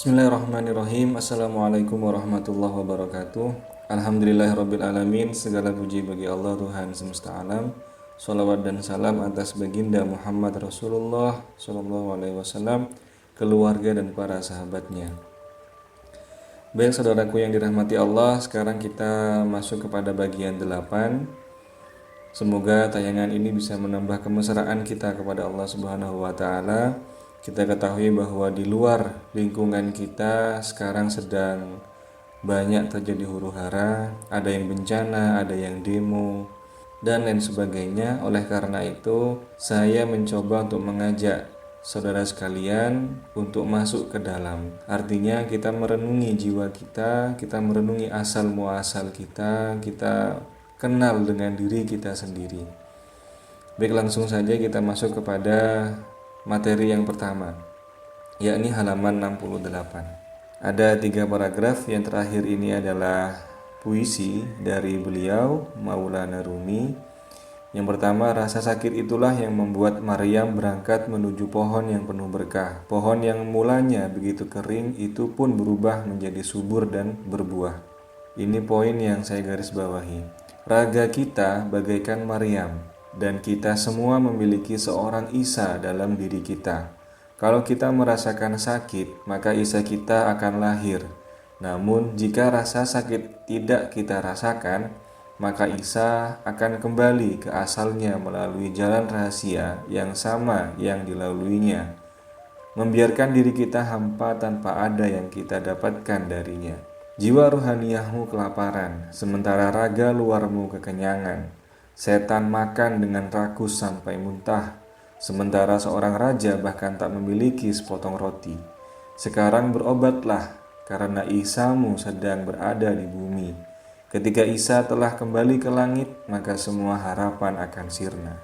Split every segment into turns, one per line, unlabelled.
Bismillahirrahmanirrahim. Assalamualaikum warahmatullahi wabarakatuh. Alhamdulillahirabbil alamin. Segala puji bagi Allah Tuhan semesta alam. Shalawat dan salam atas baginda Muhammad Rasulullah sallallahu alaihi wasallam, keluarga dan para sahabatnya. Baik saudaraku yang dirahmati Allah, sekarang kita masuk kepada bagian 8. Semoga tayangan ini bisa menambah kemesraan kita kepada Allah Subhanahu wa taala. Kita ketahui bahwa di luar lingkungan kita sekarang sedang banyak terjadi huru-hara, ada yang bencana, ada yang demo, dan lain sebagainya. Oleh karena itu, saya mencoba untuk mengajak saudara sekalian untuk masuk ke dalam. Artinya kita merenungi jiwa kita merenungi asal muasal kita kenal dengan diri kita sendiri. Baik, langsung saja kita masuk kepada materi yang pertama, yakni halaman 68. Ada 3 paragraf, yang terakhir ini adalah puisi dari beliau, Maulana Rumi. Yang pertama, rasa sakit itulah yang membuat Maryam berangkat menuju pohon yang penuh berkah. Pohon yang mulanya begitu kering itu pun berubah menjadi subur dan berbuah. Ini poin yang saya garis bawahi. Raga kita bagaikan Maryam, dan kita semua memiliki seorang Isa dalam diri kita. Kalau kita merasakan sakit, maka Isa kita akan lahir. Namun, jika rasa sakit tidak kita rasakan, maka Isa akan kembali ke asalnya melalui jalan rahasia yang sama yang dilaluinya, membiarkan diri kita hampa tanpa ada yang kita dapatkan darinya. Jiwa ruhaniyahmu kelaparan, sementara raga luarmu kekenyangan. Setan makan dengan rakus sampai muntah, sementara seorang raja bahkan tak memiliki sepotong roti. Sekarang berobatlah, karena Isamu sedang berada di bumi. Ketika Isa telah kembali ke langit, maka semua harapan akan sirna.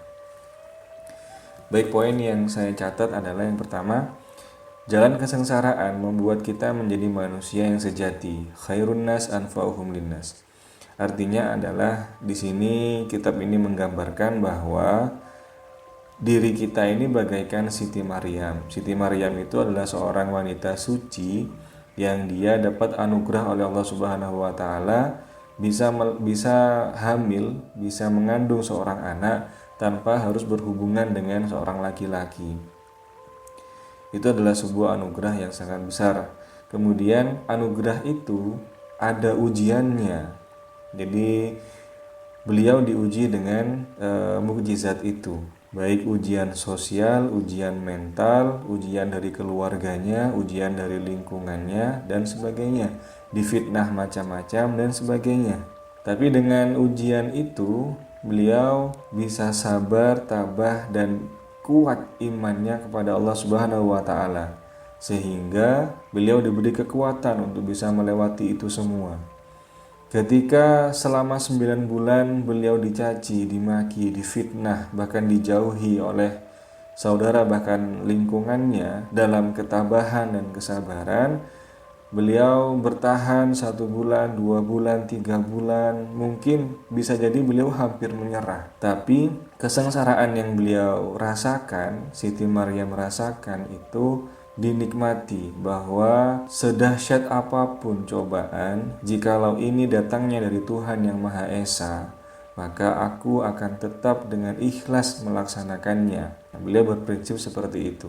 Baik, poin yang saya catat adalah yang pertama, jalan kesengsaraan membuat kita menjadi manusia yang sejati. Khairun nas anfa'uhum linnas. Artinya adalah di sini kitab ini menggambarkan bahwa diri kita ini bagaikan Siti Maryam. Siti Maryam itu adalah seorang wanita suci yang dia dapat anugerah oleh Allah Subhanahu wa taala bisa hamil, bisa mengandung seorang anak tanpa harus berhubungan dengan seorang laki-laki. Itu adalah sebuah anugerah yang sangat besar. Kemudian anugerah itu ada ujiannya. Jadi beliau diuji dengan mukjizat itu, baik ujian sosial, ujian mental, ujian dari keluarganya, ujian dari lingkungannya, dan sebagainya, difitnah macam-macam dan sebagainya. Tapi dengan ujian itu beliau bisa sabar, tabah, dan kuat imannya kepada Allah Subhanahu wa taala, sehingga beliau diberi kekuatan untuk bisa melewati itu semua. Ketika selama 9 bulan beliau dicaci, dimaki, difitnah, bahkan dijauhi oleh saudara bahkan lingkungannya, dalam ketabahan dan kesabaran beliau bertahan 1 bulan, 2 bulan, 3 bulan, mungkin bisa jadi beliau hampir menyerah. Tapi kesengsaraan yang beliau rasakan, Siti Maryam rasakan itu dinikmati, bahwa sedahsyat apapun cobaan, jikalau ini datangnya dari Tuhan yang Maha Esa, maka aku akan tetap dengan ikhlas melaksanakannya. Beliau berprinsip seperti itu.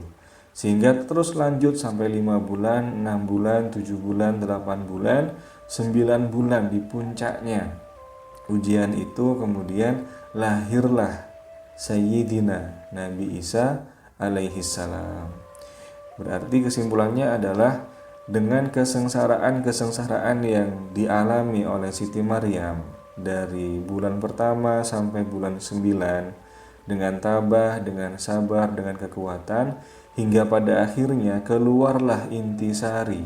Sehingga terus lanjut sampai 5 bulan, 6 bulan, 7 bulan, 8 bulan, 9 bulan di puncaknya ujian itu. Kemudian lahirlah Sayyidina Nabi Isa alaihi salam. Berarti kesimpulannya adalah dengan kesengsaraan yang dialami oleh Siti Maryam dari bulan pertama sampai bulan 9, dengan tabah, dengan sabar, dengan kekuatan, hingga pada akhirnya keluarlah intisari,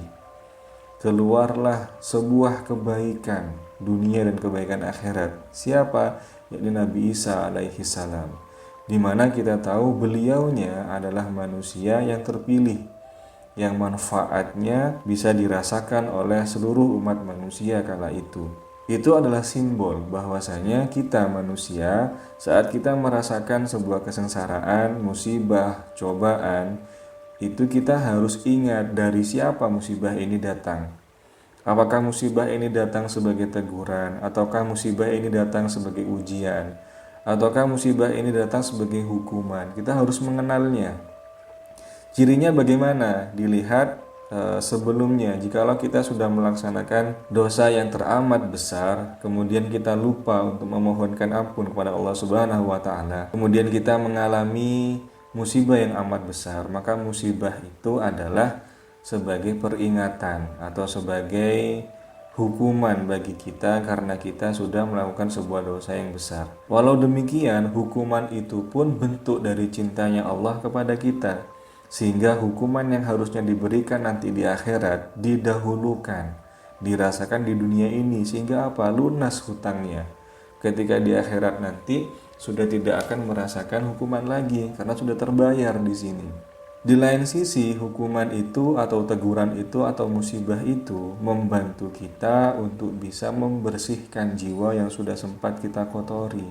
keluarlah sebuah kebaikan dunia dan kebaikan akhirat. Siapa? Yakni Nabi Isa alaihi salam, di mana kita tahu beliaunya adalah manusia yang terpilih, yang manfaatnya bisa dirasakan oleh seluruh umat manusia kala itu. Itu adalah simbol bahwasanya kita manusia, saat kita merasakan sebuah kesengsaraan, musibah, cobaan, itu kita harus ingat dari siapa musibah ini datang. Apakah musibah ini datang sebagai teguran, ataukah musibah ini datang sebagai ujian, ataukah musibah ini datang sebagai hukuman. Kita harus mengenalnya. Cirinya bagaimana? Dilihat sebelumnya. Jikalau kita sudah melaksanakan dosa yang teramat besar, kemudian kita lupa untuk memohonkan ampun kepada Allah Subhanahu wa taala, kemudian kita mengalami musibah yang amat besar, maka musibah itu adalah sebagai peringatan atau sebagai hukuman bagi kita karena kita sudah melakukan sebuah dosa yang besar. Walau demikian, hukuman itu pun bentuk dari cintanya Allah kepada kita, sehingga hukuman yang harusnya diberikan nanti di akhirat didahulukan, dirasakan di dunia ini, sehingga apa? Lunas hutangnya. Ketika di akhirat nanti sudah tidak akan merasakan hukuman lagi karena sudah terbayar di sini. Di lain sisi, hukuman itu atau teguran itu atau musibah itu membantu kita untuk bisa membersihkan jiwa yang sudah sempat kita kotori.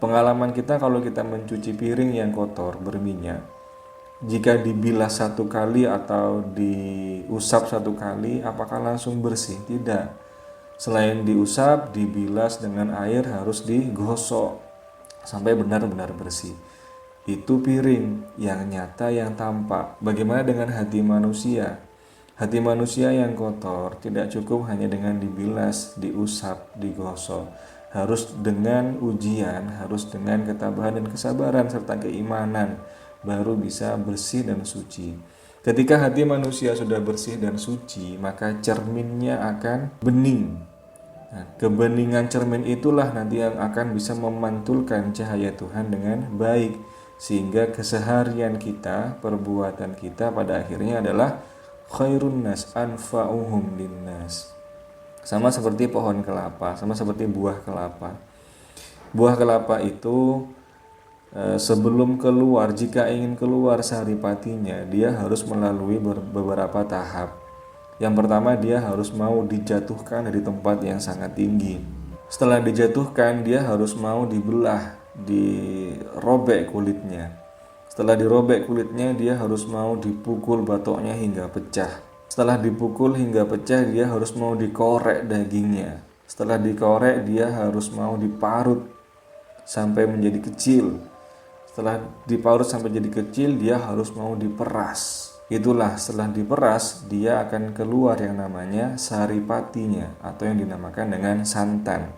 Pengalaman kita kalau kita mencuci piring yang kotor berminyak, jika dibilas satu kali atau diusap satu kali, apakah langsung bersih? Tidak. Selain diusap, dibilas dengan air harus digosok sampai benar-benar bersih. Itu piring yang nyata, yang tampak. Bagaimana dengan hati manusia? Hati manusia yang kotor tidak cukup hanya dengan dibilas, diusap, digosok. Harus dengan ujian, harus dengan ketabahan dan kesabaran serta keimanan, baru bisa bersih dan suci. Ketika hati manusia sudah bersih dan suci, maka cerminnya akan bening. Nah, kebeningan cermin itulah nanti yang akan bisa memantulkan cahaya Tuhan dengan baik, sehingga keseharian kita, perbuatan kita pada akhirnya adalah khairun nas anfa'uhum linnas. Sama seperti pohon kelapa, sama seperti buah kelapa. Buah kelapa itu sebelum keluar, jika ingin keluar saripatinya, dia harus melalui beberapa tahap. Yang pertama, dia harus mau dijatuhkan dari tempat yang sangat tinggi. Setelah dijatuhkan, dia harus mau dibelah, dirobek kulitnya. Setelah dirobek kulitnya, dia harus mau dipukul batoknya hingga pecah. Setelah dipukul hingga pecah, dia harus mau dikorek dagingnya. Setelah dikorek, dia harus mau diparut sampai menjadi kecil. Setelah diparut sampai jadi kecil, dia harus mau diperas. Itulah, setelah diperas, dia akan keluar yang namanya saripatinya atau yang dinamakan dengan santan.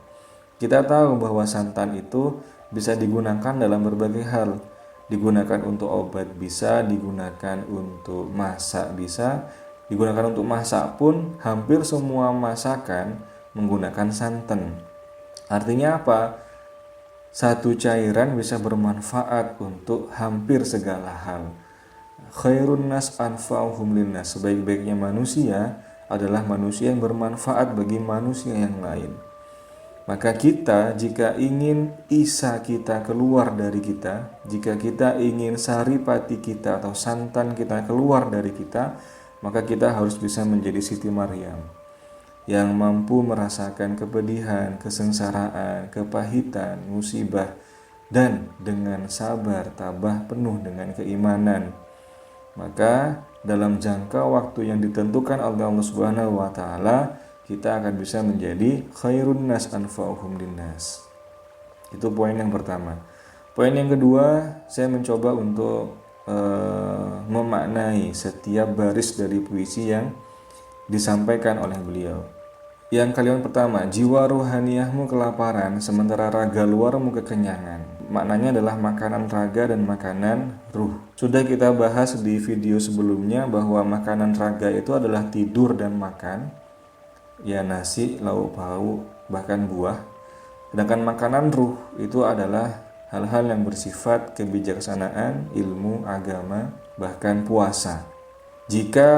Kita tahu bahwa santan itu bisa digunakan dalam berbagai hal. Digunakan untuk obat bisa, digunakan untuk masak bisa, digunakan untuk masak pun hampir semua masakan menggunakan santan. Artinya apa? Satu cairan bisa bermanfaat untuk hampir segala hal. Khairun nas anfa'uhum linnas. Sebaik-baiknya manusia adalah manusia yang bermanfaat bagi manusia yang lain. Maka kita jika ingin isa kita keluar dari kita, jika kita ingin saripati kita atau santan kita keluar dari kita, maka kita harus bisa menjadi Siti Maryam yang mampu merasakan kepedihan, kesengsaraan, kepahitan, musibah, dan dengan sabar, tabah, penuh dengan keimanan. Maka dalam jangka waktu yang ditentukan oleh Allah Subhanahu wa taala, kita akan bisa menjadi khairun nas anfa'uhum linnas. Itu poin yang pertama. Poin yang kedua, saya mencoba untuk memaknai setiap baris dari puisi yang disampaikan oleh beliau. Yang kalimat pertama, jiwa ruhaniyahmu kelaparan sementara raga luarmu kekenyangan. Maknanya adalah makanan raga dan makanan ruh. Sudah kita bahas di video sebelumnya bahwa makanan raga itu adalah tidur dan makan, ya nasi, lauk pauk, bahkan buah. Sedangkan makanan ruh itu adalah hal-hal yang bersifat kebijaksanaan, ilmu, agama, bahkan puasa. Jika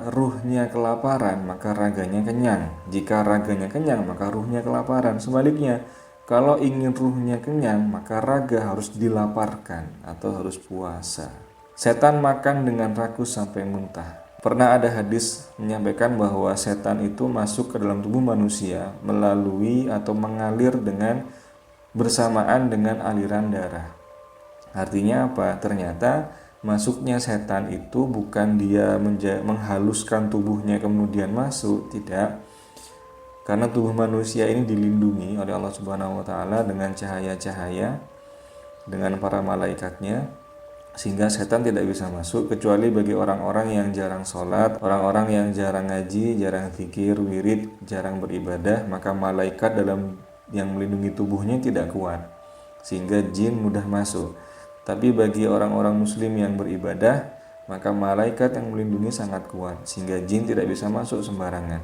ruhnya kelaparan, maka raganya kenyang. Jika raganya kenyang, maka ruhnya kelaparan. Sebaliknya, kalau ingin ruhnya kenyang, maka raga harus dilaparkan atau harus puasa. Setan makan dengan rakus sampai muntah. Pernah ada hadis menyampaikan bahwa setan itu masuk ke dalam tubuh manusia melalui atau mengalir dengan bersamaan dengan aliran darah. Artinya apa? Ternyata masuknya setan itu bukan dia menghaluskan tubuhnya kemudian masuk, tidak. Karena tubuh manusia ini dilindungi oleh Allah Subhanahu wa taala dengan cahaya-cahaya, dengan para malaikatnya, sehingga setan tidak bisa masuk kecuali bagi orang-orang yang jarang sholat, orang-orang yang jarang ngaji, jarang zikir, wirid, jarang beribadah, maka malaikat yang melindungi tubuhnya tidak kuat, sehingga jin mudah masuk. Tapi bagi orang-orang muslim yang beribadah, maka malaikat yang melindungi sangat kuat, sehingga jin tidak bisa masuk sembarangan.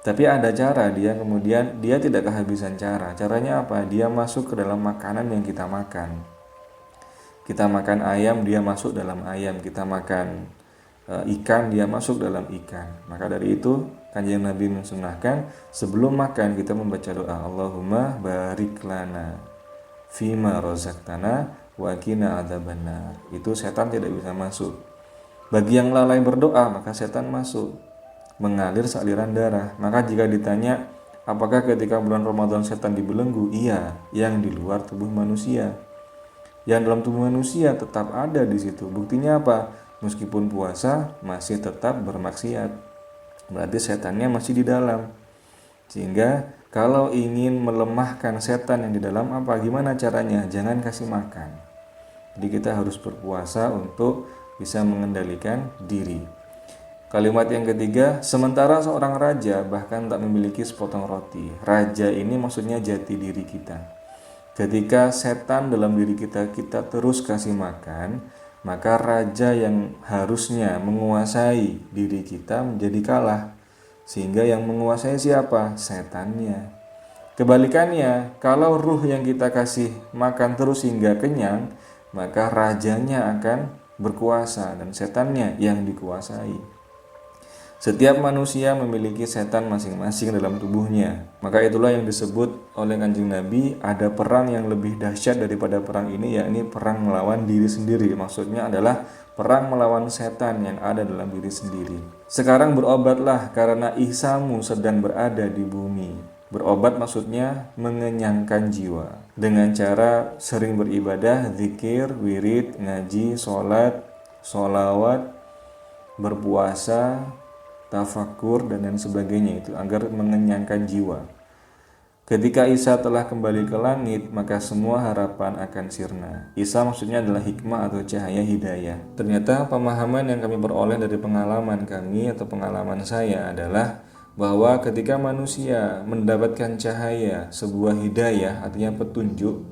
Tapi ada cara dia tidak kehabisan cara. Caranya apa? Dia masuk ke dalam makanan yang kita makan. Kita makan ayam, dia masuk dalam ayam. Kita makan ikan, dia masuk dalam ikan. Maka dari itu Kanjeng Nabi mensunahkan sebelum makan kita membaca doa, Allahumma barik lana fima razaqtana wa qina adzabannar. Itu setan tidak bisa masuk. Bagi yang lalai berdoa, maka setan masuk, mengalir sealiran darah. Maka jika ditanya apakah ketika bulan Ramadan setan dibelenggu, iya, yang di luar tubuh manusia. Yang dalam tubuh manusia tetap ada di situ. Buktinya apa? Meskipun puasa masih tetap bermaksiat. Berarti setannya masih di dalam. Sehingga kalau ingin melemahkan setan yang di dalam, apa? Gimana caranya? Jangan kasih makan. Jadi kita harus berpuasa untuk bisa mengendalikan diri. Kalimat yang ketiga, sementara seorang raja bahkan tak memiliki sepotong roti. Raja ini maksudnya jati diri kita. Ketika setan dalam diri kita terus kasih makan, maka raja yang harusnya menguasai diri kita menjadi kalah. Sehingga yang menguasai siapa? Setannya. Kebalikannya, kalau ruh yang kita kasih makan terus hingga kenyang, maka rajanya akan berkuasa dan setannya yang dikuasai. Setiap manusia memiliki setan masing-masing dalam tubuhnya. Maka itulah yang disebut oleh Kanjeng Nabi, ada perang yang lebih dahsyat daripada perang ini, yakni perang melawan diri sendiri. Maksudnya adalah perang melawan setan yang ada dalam diri sendiri. Sekarang berobatlah karena ihsamu sedang berada di bumi. Berobat maksudnya mengenyangkan jiwa dengan cara sering beribadah, zikir, wirid, ngaji, sholat, sholawat, berpuasa, tafakur dan lain sebagainya, itu agar mengenyangkan jiwa. Ketika Isa telah kembali ke langit, maka semua harapan akan sirna. Isa maksudnya adalah hikmah atau cahaya hidayah. Ternyata pemahaman yang kami peroleh dari pengalaman kami atau pengalaman saya adalah bahwa ketika manusia mendapatkan cahaya, sebuah hidayah artinya petunjuk,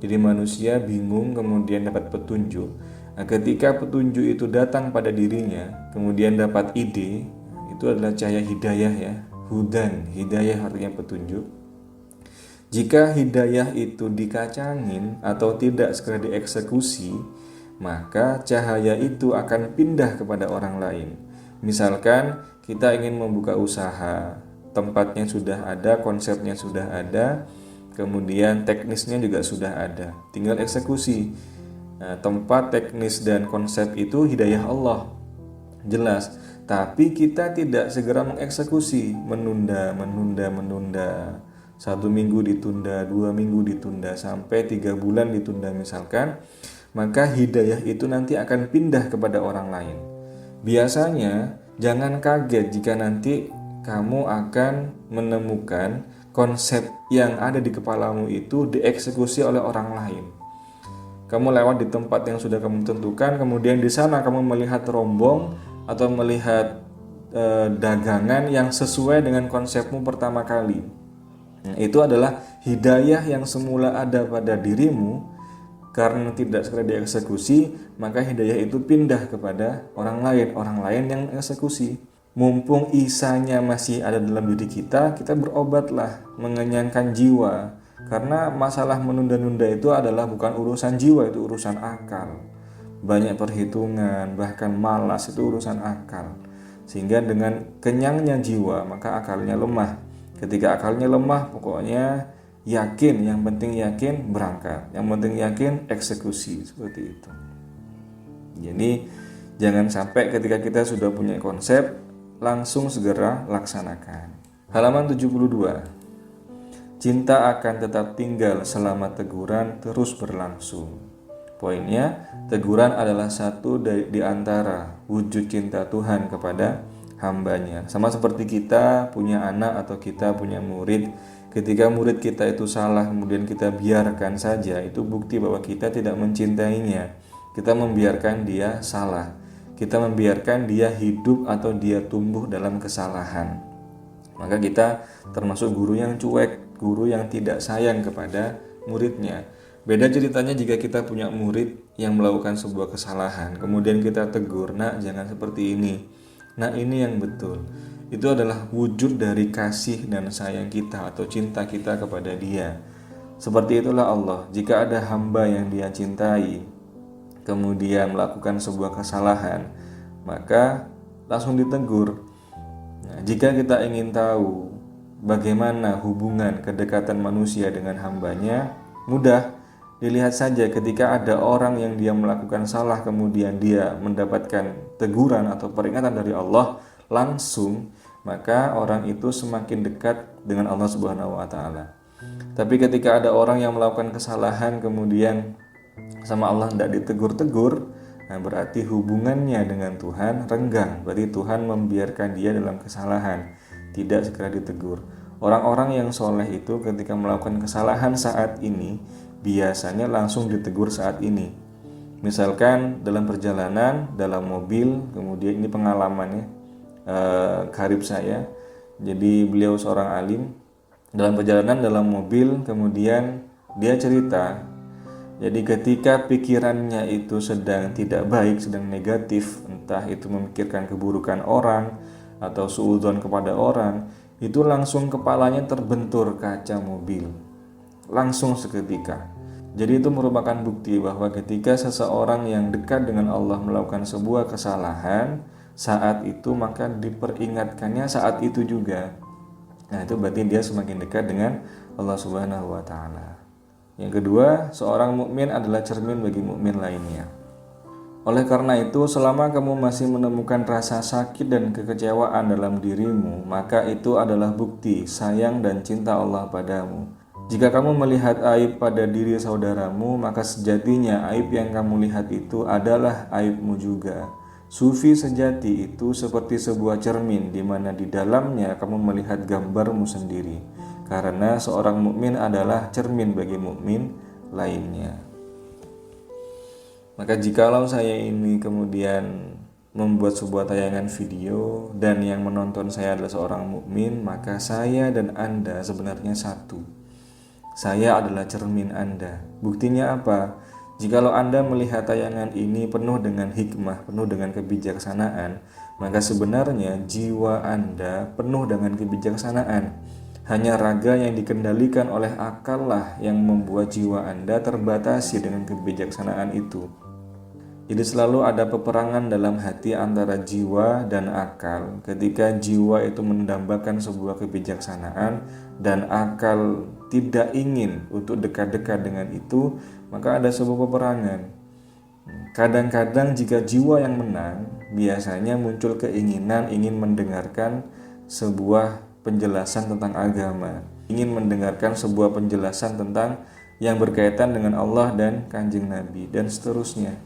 jadi manusia bingung kemudian dapat petunjuk. Nah, ketika petunjuk itu datang pada dirinya, kemudian dapat ide, itu adalah cahaya hidayah ya. Hudan, hidayah artinya petunjuk. Jika hidayah itu dikacangin atau tidak segera dieksekusi, maka cahaya itu akan pindah kepada orang lain. Misalkan kita ingin membuka usaha, tempatnya sudah ada, konsepnya sudah ada, kemudian teknisnya juga sudah ada, tinggal eksekusi. Nah, tempat, teknis, dan konsep itu hidayah Allah, jelas. Tapi kita tidak segera mengeksekusi, menunda. 1 minggu ditunda, 2 minggu ditunda, sampai 3 bulan ditunda misalkan. Maka hidayah itu nanti akan pindah kepada orang lain. Biasanya jangan kaget jika nanti kamu akan menemukan konsep yang ada di kepalamu itu dieksekusi oleh orang lain. Kamu lewat di tempat yang sudah kamu tentukan, kemudian di sana kamu melihat rombong atau melihat dagangan yang sesuai dengan konsepmu pertama kali. Nah, itu adalah hidayah yang semula ada pada dirimu, karena tidak segera dieksekusi, maka hidayah itu pindah kepada orang lain yang eksekusi. Mumpung isanya masih ada dalam diri kita berobatlah, mengenyangkan jiwa. Karena masalah menunda-nunda itu adalah bukan urusan jiwa, itu urusan akal. Banyak perhitungan, bahkan malas, itu urusan akal. Sehingga dengan kenyangnya jiwa, maka akalnya lemah. Ketika akalnya lemah, pokoknya yakin, yang penting yakin, berangkat. Yang penting yakin, eksekusi, seperti itu. Jadi jangan sampai ketika kita sudah punya konsep, langsung segera laksanakan. Halaman 72. Cinta akan tetap tinggal selama teguran terus berlangsung. Poinnya, teguran adalah satu di antara wujud cinta Tuhan kepada hambanya. Sama seperti kita punya anak atau kita punya murid. Ketika murid kita itu salah kemudian kita biarkan saja, itu bukti bahwa kita tidak mencintainya. Kita membiarkan dia salah. Kita membiarkan dia hidup atau dia tumbuh dalam kesalahan. Maka kita termasuk guru yang cuek, guru yang tidak sayang kepada muridnya. Beda ceritanya jika kita punya murid yang melakukan sebuah kesalahan, kemudian kita tegur, "Nak, jangan seperti ini. Nah, ini yang betul." Itu adalah wujud dari kasih dan sayang kita atau cinta kita kepada dia. Seperti itulah Allah. Jika ada hamba yang dia cintai, kemudian melakukan sebuah kesalahan, maka langsung ditegur. Nah, jika kita ingin tahu bagaimana hubungan kedekatan manusia dengan hambanya, mudah. Dilihat saja ketika ada orang yang dia melakukan salah kemudian dia mendapatkan teguran atau peringatan dari Allah langsung, maka orang itu semakin dekat dengan Allah Subhanahu wa taala. Tapi ketika ada orang yang melakukan kesalahan kemudian sama Allah tidak ditegur-tegur, nah berarti hubungannya dengan Tuhan renggang. Berarti Tuhan membiarkan dia dalam kesalahan, tidak segera ditegur. Orang-orang yang soleh itu ketika melakukan kesalahan saat ini biasanya langsung ditegur saat ini. Misalkan dalam perjalanan, dalam mobil, kemudian ini pengalamannya karib saya. Jadi beliau seorang alim, dalam perjalanan dalam mobil, kemudian dia cerita. Jadi ketika pikirannya itu sedang tidak baik, sedang negatif, entah itu memikirkan keburukan orang atau suudzon kepada orang, itu langsung kepalanya terbentur kaca mobil. Langsung seketika. Jadi itu merupakan bukti bahwa ketika seseorang yang dekat dengan Allah melakukan sebuah kesalahan, saat itu maka diperingatkannya saat itu juga. Nah, itu berarti dia semakin dekat dengan Allah Subhanahu wa taala. Yang kedua, seorang mukmin adalah cermin bagi mukmin lainnya. Oleh karena itu, selama kamu masih menemukan rasa sakit dan kekecewaan dalam dirimu, maka itu adalah bukti sayang dan cinta Allah padamu. Jika kamu melihat aib pada diri saudaramu, maka sejatinya aib yang kamu lihat itu adalah aibmu juga. Sufi sejati itu seperti sebuah cermin di mana di dalamnya kamu melihat gambarmu sendiri. Karena seorang mukmin adalah cermin bagi mukmin lainnya. Maka jikalau saya ini kemudian membuat sebuah tayangan video dan yang menonton saya adalah seorang mukmin, maka saya dan Anda sebenarnya satu. Saya adalah cermin Anda. Buktinya apa? Jikalau Anda melihat tayangan ini penuh dengan hikmah, penuh dengan kebijaksanaan, maka sebenarnya jiwa Anda penuh dengan kebijaksanaan. Hanya raga yang dikendalikan oleh akal lah yang membuat jiwa Anda terbatasi dengan kebijaksanaan itu. Jadi selalu ada peperangan dalam hati antara jiwa dan akal. Ketika jiwa itu mendambakan sebuah kebijaksanaan dan akal tidak ingin untuk dekat-dekat dengan itu, maka ada sebuah peperangan. Kadang-kadang jika jiwa yang menang, biasanya muncul keinginan ingin mendengarkan sebuah penjelasan tentang agama, ingin mendengarkan sebuah penjelasan tentang yang berkaitan dengan Allah dan Kanjeng Nabi dan seterusnya.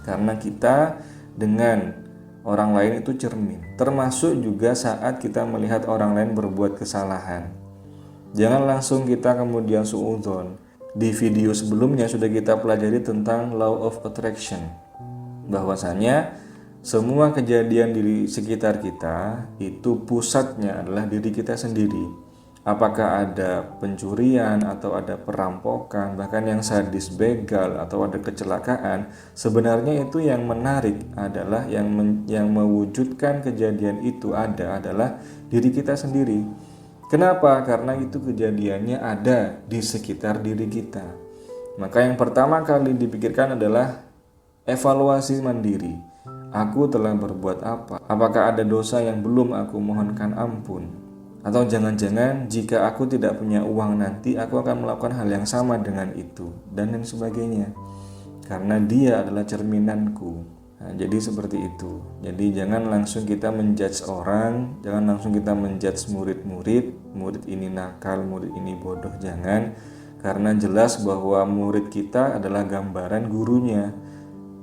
Karena kita dengan orang lain itu cermin, termasuk juga saat kita melihat orang lain berbuat kesalahan. Jangan langsung kita kemudian suudzon. Di video sebelumnya sudah kita pelajari tentang law of attraction, bahwasanya semua kejadian di sekitar kita itu pusatnya adalah diri kita sendiri. Apakah ada pencurian atau ada perampokan, bahkan yang sadis begal atau ada kecelakaan, sebenarnya itu yang menarik adalah yang mewujudkan kejadian itu adalah diri kita sendiri. Kenapa? Karena itu kejadiannya ada di sekitar diri kita. Maka yang pertama kali dipikirkan adalah evaluasi mandiri. Aku telah berbuat apa? Apakah ada dosa yang belum aku mohonkan ampun? Atau jangan-jangan jika aku tidak punya uang nanti aku akan melakukan hal yang sama dengan itu dan lain sebagainya. Karena dia adalah cerminanku. Nah, jadi seperti itu. Jadi jangan langsung kita menjudge orang, jangan langsung kita menjudge murid-murid, murid ini nakal, murid ini bodoh, jangan. Karena jelas bahwa murid kita adalah gambaran gurunya.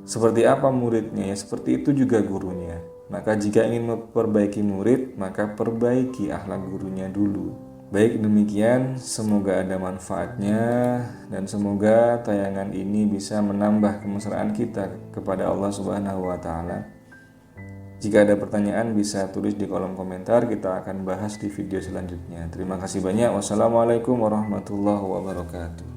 Seperti apa muridnya, ya seperti itu juga gurunya. Maka jika ingin memperbaiki murid, maka perbaiki akhlak gurunya dulu. Baik demikian, semoga ada manfaatnya dan semoga tayangan ini bisa menambah kemesraan kita kepada Allah Subhanahu wa taala. Jika ada pertanyaan bisa tulis di kolom komentar, kita akan bahas di video selanjutnya. Terima kasih banyak. Wassalamualaikum warahmatullahi wabarakatuh.